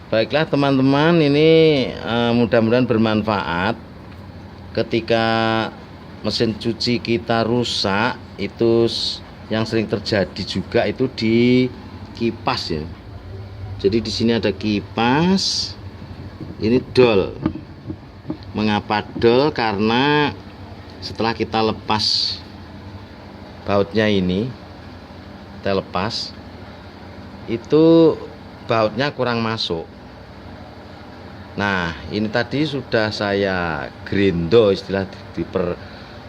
Baiklah teman-teman, ini mudah-mudahan bermanfaat. Ketika mesin cuci kita rusak, itu yang sering terjadi juga itu di kipas ya. Jadi di sini ada kipas, ini dol. Mengapa dol? Karena setelah kita lepas bautnya ini, kita lepas, itu bautnya kurang masuk. Nah, ini tadi sudah saya grindo, istilah diper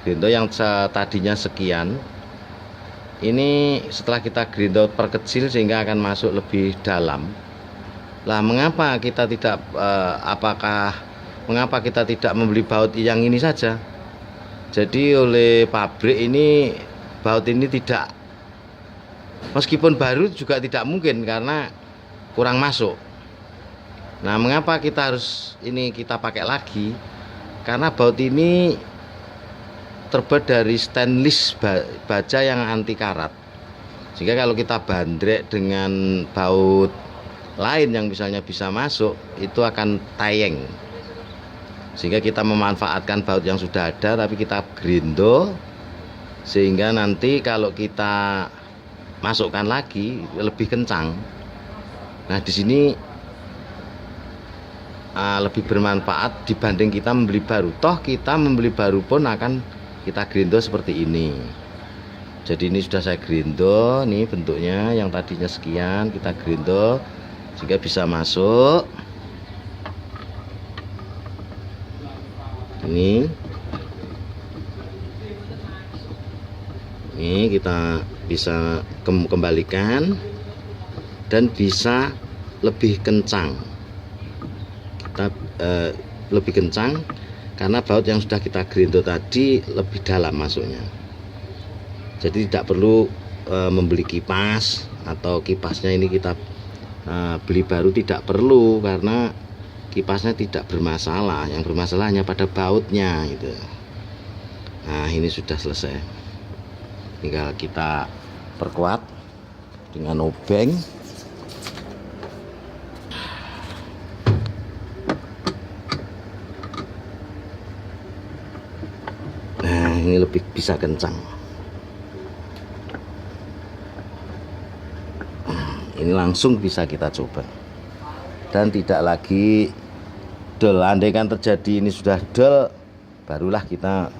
grindo yang tadinya sekian. Ini setelah kita grindo perkecil sehingga akan masuk lebih dalam. Lah, mengapa kita tidak mengapa kita tidak membeli baut yang ini saja? Jadi oleh pabrik ini baut ini tidak, meskipun baru juga tidak mungkin karena kurang masuk. Nah, mengapa kita harus kita pakai lagi? Karena baut ini terbuat dari stainless baja yang anti karat. Sehingga kalau kita bandrek dengan baut lain yang misalnya bisa masuk, itu akan tayeng. Sehingga kita memanfaatkan baut yang sudah ada tapi kita grindo, sehingga nanti kalau kita masukkan lagi lebih kencang. Nah, di sini lebih bermanfaat dibanding kita membeli baru. Toh kita membeli baru pun akan kita grindo seperti ini. Jadi ini sudah saya grindo, nih bentuknya yang tadinya sekian kita grindo sehingga bisa masuk. Ini kita bisa kembalikan dan bisa lebih kencang. Lebih kencang karena baut yang sudah kita grindo tadi lebih dalam masuknya. Jadi tidak perlu membeli kipas atau kipasnya ini kita beli baru, tidak perlu karena kipasnya tidak bermasalah. Yang bermasalah hanya pada bautnya gitu. Nah, ini sudah selesai. Tinggal kita perkuat dengan obeng. Ini lebih bisa kencang. Ini langsung bisa kita coba dan tidak lagi dol. Andaikan terjadi ini sudah dol, barulah kita